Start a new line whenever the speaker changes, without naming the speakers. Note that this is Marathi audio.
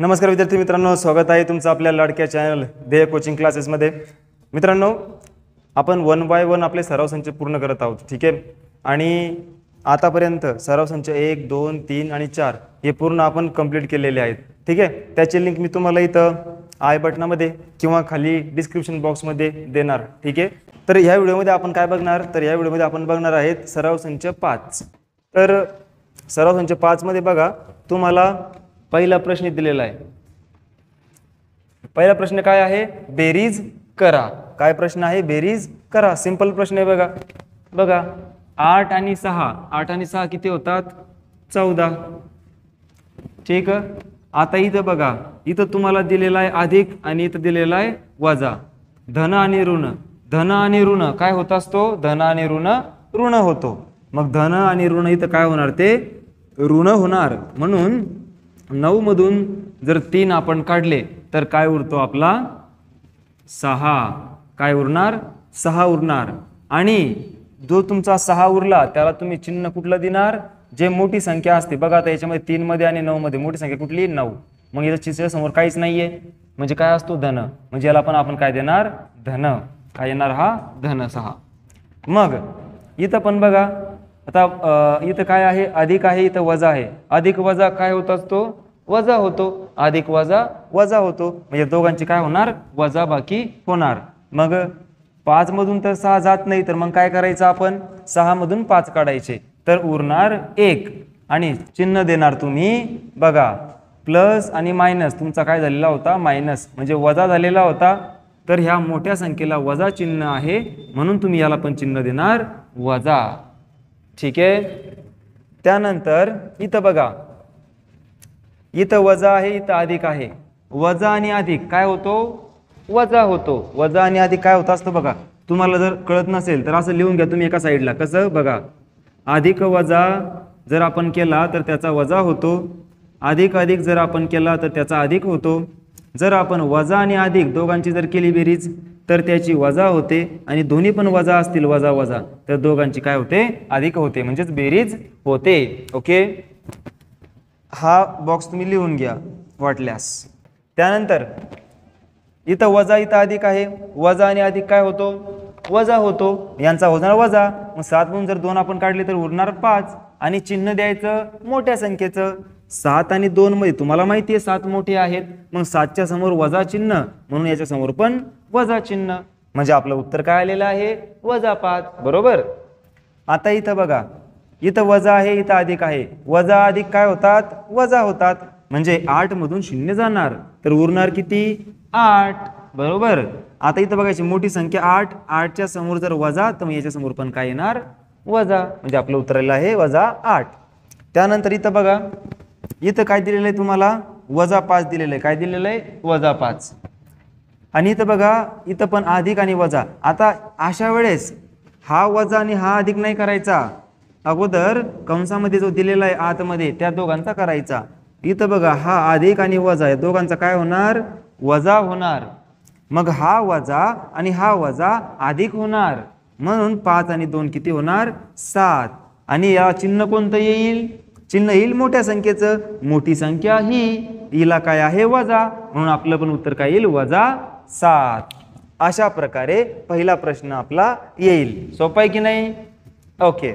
नमस्कार विद्यार्थी मित्रांनो, स्वागत आहे तुमचं आपल्या लाडक्या चॅनल ध्येय कोचिंग क्लासेसमध्ये। मित्रांनो, आपण 1 बाय 1 आपले सराव संच पूर्ण करत आहोत, ठीक आहे। आणि आतापर्यंत सराव संच 1, 2, 3 आणि 4 हे पूर्ण आपण कंप्लीट केलेले आहेत, ठीक आहे। त्याची लिंक मी तुम्हाला इथं आय बटनामध्ये किंवा खाली डिस्क्रिप्शन बॉक्समध्ये देणार, ठीक आहे। तर ह्या व्हिडिओमध्ये आपण काय बघणार, तर ह्या व्हिडिओमध्ये आपण बघणार आहेत सराव संच 5। तर सराव संच 5 मध्ये बघा, तुम्हाला पहिला प्रश्न दिलेला आहे। पहिला प्रश्न काय आहे, बेरीज करा। काय प्रश्न आहे, बेरीज करा। सिंपल प्रश्न आहे बघा। बघा 8 आणि 6 किती होतात, 14, ठीक आहे। आता इथं बघा, इथं तुम्हाला दिलेला आहे अधिक आणि इथं दिलेला आहे वजा। धन आणि ऋण काय होत असतो, धन आणि ऋण होतो। मग धन आणि ऋण इथं काय होणार, ते ऋण होणार। म्हणून 9 मधून जर 3 आपण काढले तर काय उरतो आपला 6। काय उरणार, 6 उरणार। आणि जो तुमचा 6 उरला त्याला तुम्ही चिन्ह कुठलं देणार, जे मोठी संख्या असते। बघा आता याच्यामध्ये 3 मध्ये आणि 9 मध्ये मोठी संख्या कुठली, 9। मग याच्या चिन्ह समोर काहीच नाहीये, म्हणजे काय असतो, धन। म्हणजे याला पण आपण काय देणार, धन। काय येणार, हा धन 6। मग इथं पण बघा, आता इथं काय आहे, अधिक आहे, इथं वजा आहे। अधिक वजा काय होत असतो, वजा होतो। अधिक वजा वजा होतो, म्हणजे दोघांची काय होणार, वजा बाकी होणार। मग 5 मधून तर 6 जात नाही, तर मग काय करायचं आपण, 6 मधून 5 काढायचे, तर उरणार 1। आणि चिन्ह देणार तुम्ही बघा, प्लस आणि मायनस। तुमचा काय झालेला होता, मायनस, म्हणजे वजा झालेला होता। तर ह्या मोठ्या संख्येला वजा चिन्ह आहे, म्हणून तुम्ही याला पण चिन्ह देणार वजा, ठीक आहे। त्यानंतर इथं बघा, इथं वजा आहे, इथं अधिक आहे। वजा आणि अधिक काय होतो, वजा होतो। वजा आणि अधिक काय होत असतं बघा, तुम्हाला जर कळत नसेल तर असं लिहून घ्या तुम्ही एका साईडला। कसं बघा, अधिक वजा जर आपण केला तर त्याचा वजा होतो, अधिक अधिक जर आपण केला तर त्याचा अधिक होतो। जर आपण वजा आणि अधिक दोघांची जर केली बेरीज तर त्याची वजा होते, आणि दोन्ही पण वजा असतील, वजा वजा, तर दोघांची काय होते, अधिक होते, म्हणजेच बेरीज होते, ओके। हा बॉक्स तुम्ही लिहून घ्या वाटल्यास। त्यानंतर इथं वजा, इथं अधिक आहे। वजा आणि अधिक काय होतो, वजा होतो, यांचा होणार वजा। मग 7 मधून जर 2 आपण काढले तर उरणार 5, आणि चिन्ह द्यायचं मोठ्या संख्येचं। 7 आणि 2 मध्ये तुम्हाला माहिती आहे 7 मोठे आहेत, मग 7च्या समोर वजा चिन्ह, म्हणून याच्या समोर पण वजा चिन्ह, म्हणजे आपलं उत्तर काय आलेलं आहे, -5, बरोबर। आता इथं बघा, इथं वजा आहे, इथं अधिक आहे। वजा अधिक काय होतात, वजा होतात, म्हणजे 8 मधून 0 जाणार, तर उरणार किती, 8, बरोबर। आता इथं बघायची मोठी संख्या 8, 8च्या समोर जर वजा, तर मग याच्या समोर पण काय येणार, वजा, म्हणजे आपलं उत्तर आलेलं आहे -8। त्यानंतर इथं बघा, इथं काय दिलेलं आहे तुम्हाला, -5 दिलेलं आहे। काय दिलेलं आहे, -5। आणि इथं बघा, इथं पण अधिक आणि वजा। आता अशा वेळेस हा वजा आणि हा अधिक नाही करायचा, अगोदर कंसामध्ये जो दिलेला आहे आतमध्ये त्या दोघांचा करायचा। इथं बघा, हा अधिक आणि वजा या दोघांचा काय होणार, वजा होणार। मग हा वजा आणि हा वजा अधिक होणार, म्हणून 5 आणि 2 किती होणार, 7। आणि या चिन्ह कोणतं येईल, चिन्ह येईल मोठ्या संख्येचं। मोठी संख्या ही, हिला काय आहे, वजा, म्हणून आपलं पण उत्तर काय येईल, -7। अशा प्रकारे पहिला प्रश्न आपला येईल। सोपं आहे की नाही, ओके।